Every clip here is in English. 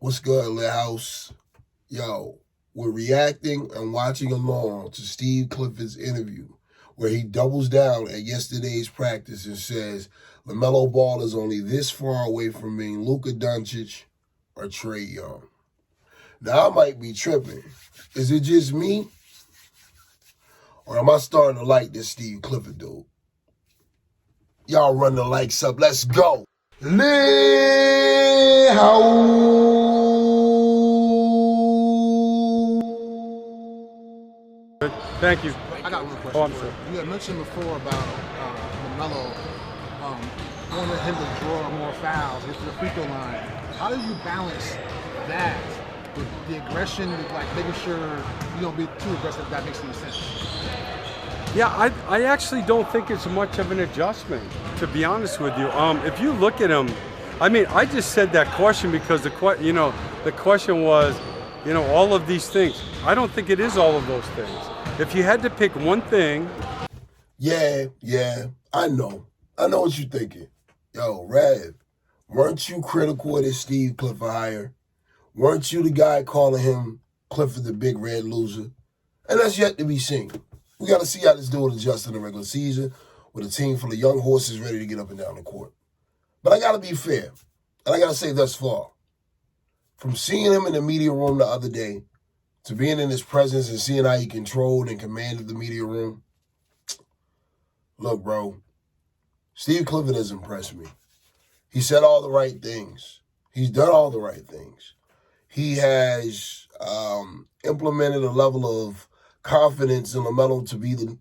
What's good, LitHoUsE? Yo, we're reacting and watching along to Steve Clifford's interview where he doubles down at yesterday's practice and says Lamelo Ball is only this far away from being Luka, Doncic, or Trae Young. Now, I might be tripping. Is it just me? Or am I starting to like this Steve Clifford dude? Y'all run the likes up. Let's go. LitHoUsE. Thank you. I got one question. Oh, I'm sorry. You had mentioned before about Lamelo wanting him to draw more fouls, get to the free throw line. How do you balance that with the aggression, like making sure you don't be too aggressive, if that makes any sense? Yeah, I actually don't think it's much of an adjustment, to be honest with you. If you look at him, I mean, I just said that question because the question was, all of these things. I don't think it is all of those things. If you had to pick one thing. Yeah, I know what you're thinking. Yo, Rev, weren't you critical of this Steve Clifford hire? Weren't you the guy calling him Clifford the big red loser? And that's yet to be seen. We got to see how this dude adjusts in the regular season with a team full of young horses ready to get up and down the court. But I got to be fair, and I got to say thus far, from seeing him in the media room the other day to being in his presence and seeing how he controlled and commanded the media room, look, bro, Steve Clifford has impressed me. He said all the right things. He's done all the right things. He has implemented a level of confidence in Lamelo to be the,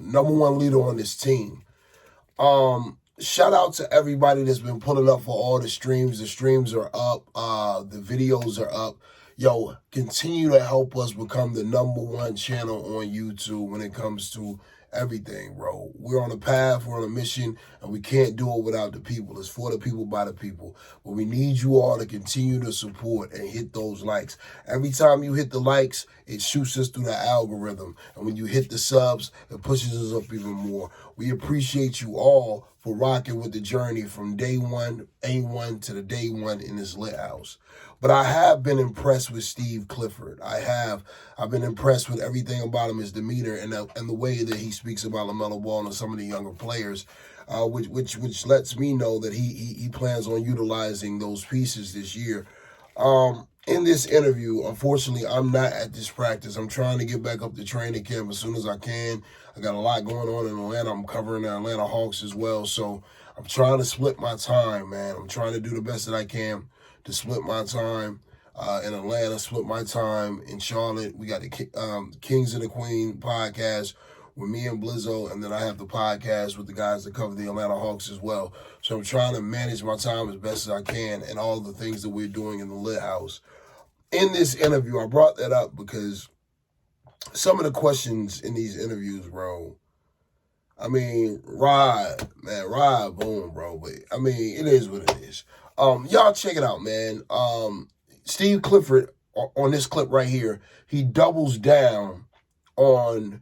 number one leader on this team. Shout out to everybody that's been pulling up for all the streams. The streams are up. The videos are up. Yo, continue to help us become the number one channel on YouTube when it comes to everything, bro. We're on a path, we're on a mission, and we can't do it without the people. It's for the people, by the people. But we need you all to continue to support and hit those likes. Every time you hit the likes, it shoots us through the algorithm. And when you hit the subs, it pushes us up even more. We appreciate you all for rocking with the journey from day one, A1 to the day one in this LitHoUsE. But I have been impressed with Steve Clifford. I've been impressed with everything about him, his demeanor and the way that he speaks about LaMelo Ball and some of the younger players, which lets me know that he plans on utilizing those pieces this year. In this interview, unfortunately, I'm not at this practice. I'm trying to get back up to training camp as soon as I can. I got a lot going on in Atlanta. I'm covering the Atlanta Hawks as well, so I'm trying to split my time, man. I'm trying to do the best that I can to split my time in Atlanta, split my time in Charlotte. We got the Kings and the Queen podcast with me and Blizzo, and then I have the podcast with the guys that cover the Atlanta Hawks as well. So I'm trying to manage my time as best as I can and all the things that we're doing in the LitHoUsE. In this interview, I brought that up because some of the questions in these interviews, bro, I mean, ride, boom, bro. But, I mean, it is what it is. Y'all check it out, man. Steve Clifford, on this clip right here, he doubles down on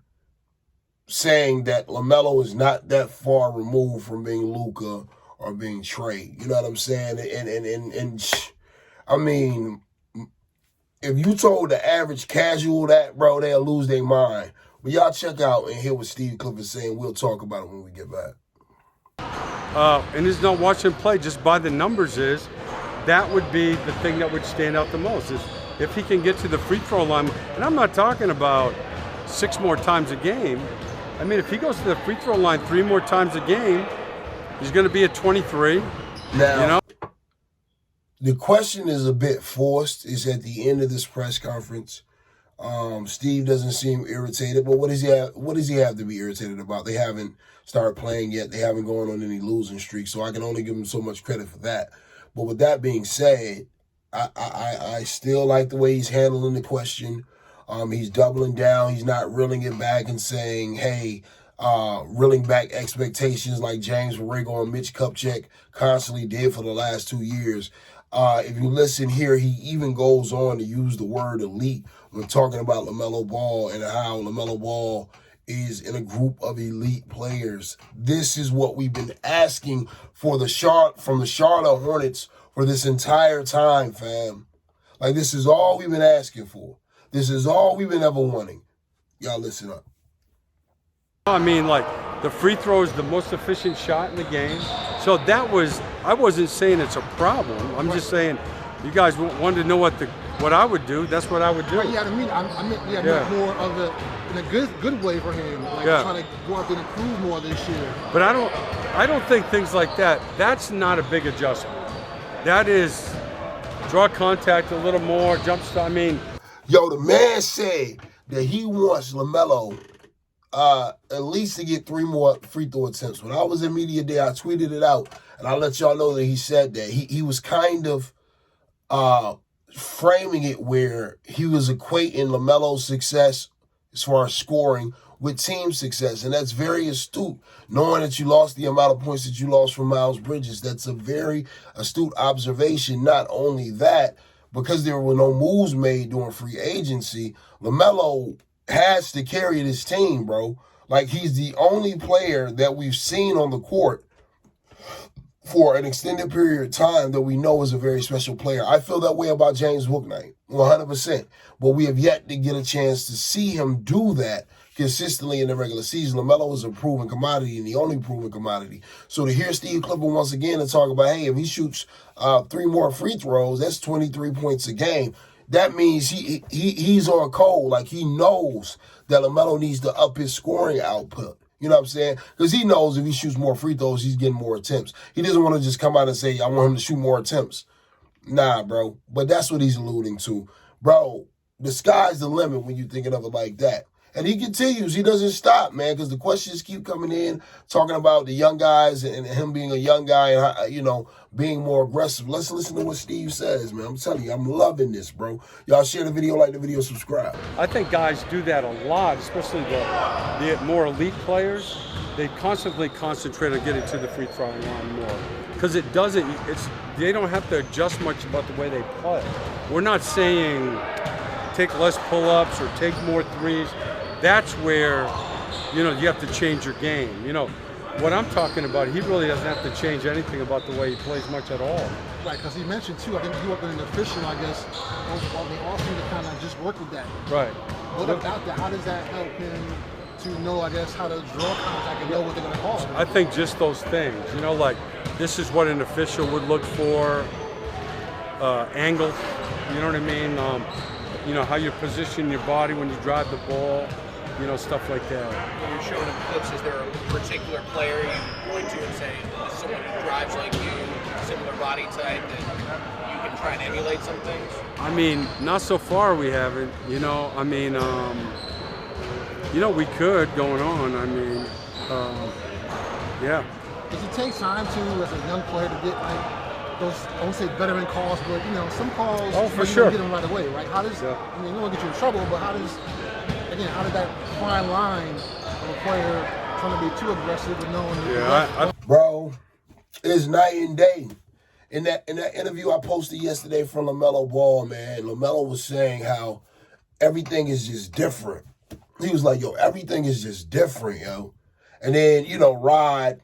saying that Lamelo is not that far removed from being Luka or being Trae. You know what I'm saying? And I mean, if you told the average casual that, bro, they'll lose their mind. But y'all check out and hear what Steve Clifford's saying. We'll talk about it when we get back. And he's not watching play just by the numbers that would be the thing that would stand out the most is if he can get to the free throw line. And I'm not talking about 6 more times a game. I mean, if he goes to the free throw line 3 more times a game, he's going to be at 23. Now, the question is a bit forced. It's at the end of this press conference. Steve doesn't seem irritated, but what does he have to be irritated about? They haven't started playing yet. They haven't gone on any losing streaks, so I can only give him so much credit for that. But with that being said, I still like the way he's handling the question. He's doubling down. He's not reeling it back and saying, hey, reeling back expectations like James Borrego and Mitch Kupchak constantly did for the last 2 years. If you listen here, he even goes on to use the word elite when talking about LaMelo Ball and how LaMelo Ball is in a group of elite players. This is what we've been asking for from the Charlotte Hornets for this entire time, fam. Like, this is all we've been asking for. This is all we've been ever wanting. Y'all listen up. I mean, like, the free throw is the most efficient shot in the game. So that was, I wasn't saying it's a problem. I'm just saying, you guys wanted to know what I would do. That's what I would do. Right, yeah, I meant more of it in a good way for him. Like, trying to go out there and improve more this year. But I don't think things like that, that's not a big adjustment. That is draw contact a little more, jump start. I mean. Yo, the man said that he wants Lamelo at least to get 3 more free throw attempts. When I was in media day, I tweeted it out, and I let y'all know that he said that. He was kind of framing it where he was equating LaMelo's success as far as scoring with team success, and that's very astute, knowing that you lost the amount of points that you lost from Miles Bridges. That's a very astute observation. Not only that, because there were no moves made during free agency, LaMelo has to carry this team, bro. Like, he's the only player that we've seen on the court for an extended period of time that we know is a very special player. I feel that way about James Bouknight, 100%. But we have yet to get a chance to see him do that consistently in the regular season. LaMelo is a proven commodity and the only proven commodity. So to hear Steve Clifford once again and talk about, hey, if he shoots 3 more free throws, that's 23 points a game. That means he's on code. Like, he knows that LaMelo needs to up his scoring output. You know what I'm saying? Because he knows if he shoots more free throws, he's getting more attempts. He doesn't want to just come out and say, I want him to shoot more attempts. Nah, bro. But that's what he's alluding to. Bro, the sky's the limit when you're thinking of it like that. And he continues. He doesn't stop, man, because the questions keep coming in, talking about the young guys and him being a young guy and, being more aggressive. Let's listen to what Steve says, man. I'm telling you, I'm loving this, bro. Y'all share the video, like the video, subscribe. I think guys do that a lot, especially the more elite players. They constantly concentrate on getting to the free throw line more. Because they don't have to adjust much about the way they play. We're not saying take less pull-ups or take more threes. That's where, you have to change your game. What I'm talking about, he really doesn't have to change anything about the way he plays much at all. Right, because he mentioned, too, I think he worked with an official, I guess, on the offseason to kind of just work with that. Right. What about that? How does that help him to know, I guess, how to draw contact and know what they're going to call him? I think just those things, like this is what an official would look for, angle, you know what I mean? How you position your body when you drive the ball. Stuff like that. When you're showing him clips, is there a particular player you point to and say, this is someone who drives like you, similar body type, that you can try and emulate some things? I mean, not so far we haven't, we could going on. I mean, yeah. Does it take time to, as a young player, to get those, I won't say veteran calls, but some calls, for sure, get them right away, right? How does, you don't want to get you in trouble, but how does that fine line of a player trying to be too aggressive and knowing? Bro, it's night and day. In that interview I posted yesterday from LaMelo Ball, man, LaMelo was saying how everything is just different. He was like, yo, everything is just different, yo. And then, Rod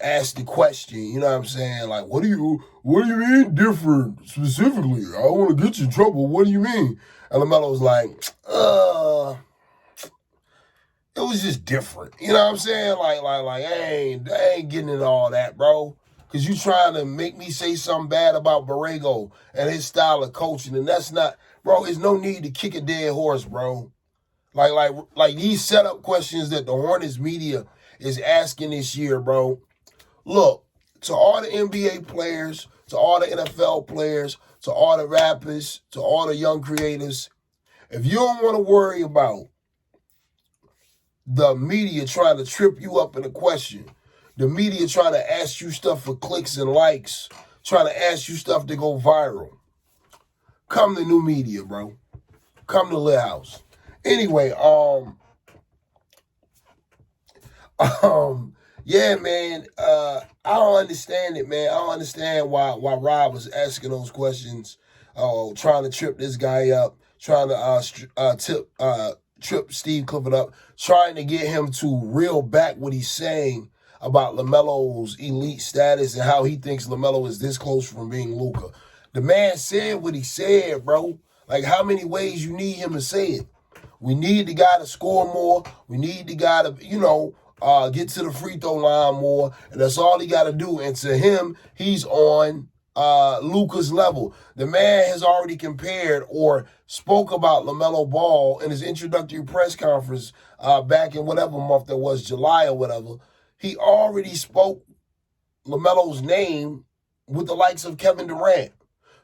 asked the question, you know what I'm saying? Like, what do you mean different specifically? I don't want to get you in trouble. What do you mean? And LaMelo was like, it was just different. You know what I'm saying? Like I ain't getting into all that, bro. Because you trying to make me say something bad about Borrego and his style of coaching. And that's not, bro, there's no need to kick a dead horse, bro. Like these setup questions that the Hornets media is asking this year, bro. Look, to all the NBA players, to all the NFL players, to all the rappers, to all the young creators, if you don't want to worry about the media trying to trip you up in a question, the media trying to ask you stuff for clicks and likes, trying to ask you stuff to go viral, come to new media, bro. Come to LitHoUsE. Anyway, yeah, man, I don't understand it, man. I don't understand why Rob was asking those questions, trying to trip this guy up, trying to trip Steve Clifford up, trying to get him to reel back what he's saying about LaMelo's elite status and how he thinks LaMelo is this close from being Luka. The man said what he said, bro. Like, how many ways you need him to say it? We need the guy to score more. We need the guy to, get to the free throw line more. And that's all he got to do. And to him, he's on Luka's level. The man has already compared or spoke about LaMelo Ball in his introductory press conference back in whatever month that was, July or whatever. He already spoke LaMelo's name with the likes of Kevin Durant.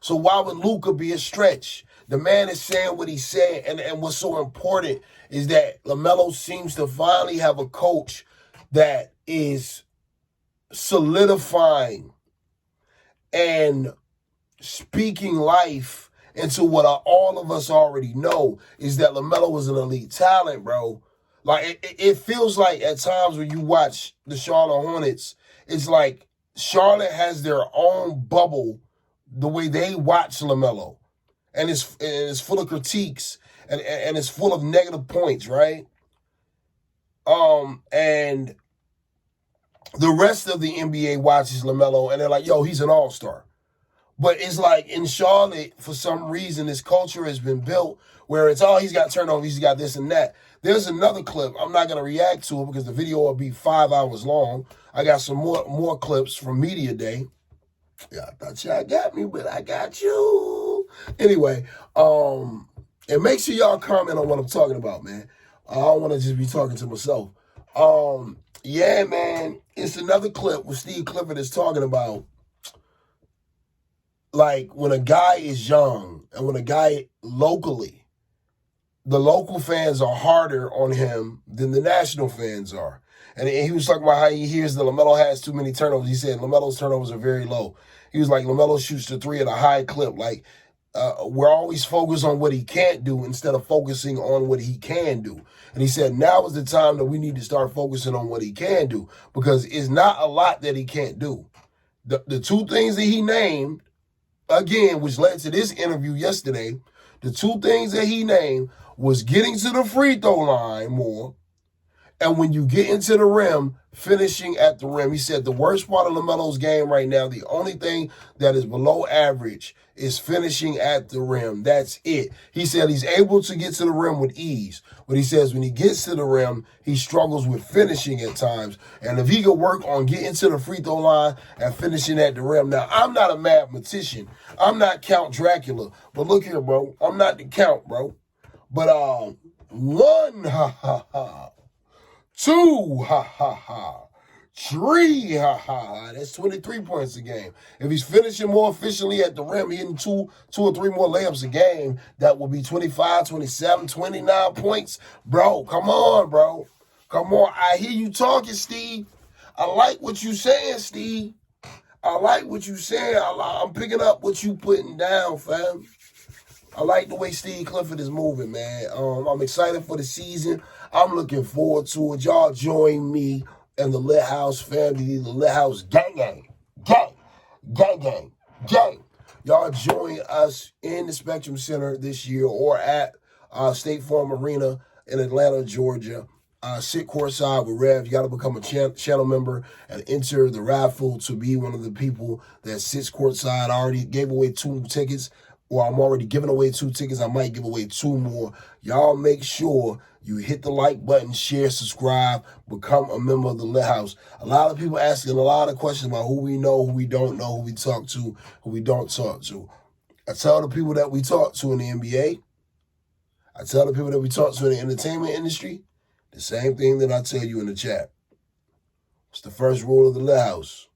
So why would Luka be a stretch? The man is saying what he's saying, and what's so important is that LaMelo seems to finally have a coach that is solidifying and speaking life into what all of us already know, is that LaMelo is an elite talent, bro. Like, it feels like at times when you watch the Charlotte Hornets, it's like Charlotte has their own bubble the way they watch LaMelo. And it's full of critiques and it's full of negative points, right? And the rest of the NBA watches LaMelo and they're like, yo, he's an all-star. But it's like in Charlotte, for some reason, this culture has been built where it's, he's got turnovers, he's got this and that. There's another clip. I'm not going to react to it because the video will be 5 hours long. I got some more clips from Media Day. Yeah, I thought y'all got me, but I got you. Anyway, and make sure y'all comment on what I'm talking about, man. I don't want to just be talking to myself. Yeah, man, it's another clip where Steve Clifford is talking about, like, when a guy is young and when a guy locally, the local fans are harder on him than the national fans are. And he was talking about how he hears that LaMelo has too many turnovers. He said LaMelo's turnovers are very low. He was like, LaMelo shoots the three at a high clip. Like, we're always focused on what he can't do instead of focusing on what he can do. And he said now is the time that we need to start focusing on what he can do, because it's not a lot that he can't do. The two things that he named, again, which led to this interview yesterday, the two things that he named was getting to the free throw line more, and when you get into the rim, finishing at the rim. He said the worst part of LaMelo's game right now, the only thing that is below average is finishing at the rim. That's it. He said he's able to get to the rim with ease, but he says when he gets to the rim, he struggles with finishing at times. And if he could work on getting to the free throw line and finishing at the rim. Now, I'm not a mathematician. I'm not Count Dracula. But look here, bro. I'm not the Count, bro. But 1, 2, 3, that's 23 points a game. If he's finishing more efficiently at the rim, hitting two or three more layups a game, that will be 25, 27, 29 points. Bro, come on, bro. Come on. I hear you talking, Steve. I like what you saying, Steve. I like what you saying. I'm picking up what you putting down, fam. I like the way Steve Clifford is moving, man. I'm excited for the season. I'm looking forward to it. Y'all join me and the LitHoUsE family, the LitHoUsE gang. Y'all join us in the Spectrum Center this year or at State Farm Arena in Atlanta, Georgia. Sit courtside with Rev. You got to become a channel member and enter the raffle to be one of the people that sits courtside. I already gave away 2 tickets. Or I'm already giving away 2 tickets. I might give away 2 more. Y'all make sure you hit the like button, share, subscribe, become a member of the LitHoUsE. A lot of people asking a lot of questions about who we know, who we don't know, who we talk to, who we don't talk to. I tell the people that we talk to in the NBA, I tell the people that we talk to in the entertainment industry, the same thing that I tell you in the chat. It's the first rule of the LitHoUsE.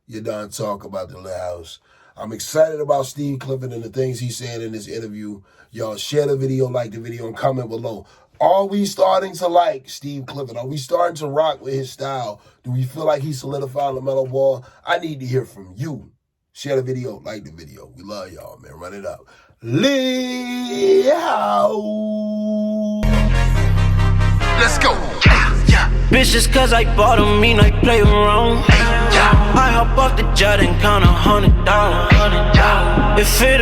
You done talk about the LitHoUsE. I'm excited about Steve Clifford and the things he's saying in this interview. Y'all share the video, like the video, and comment below. Are we starting to like Steve Clifford? Are we starting to rock with his style? Do we feel like he's solidified LaMelo Ball? I need to hear from you. Share the video, like the video. We love y'all, man. Run it up. LitHoUsE. Let's go. Yeah. Bitches, cause I bought them, mean I play them wrong. Hey, yeah. I hop off the jet and count $100. If it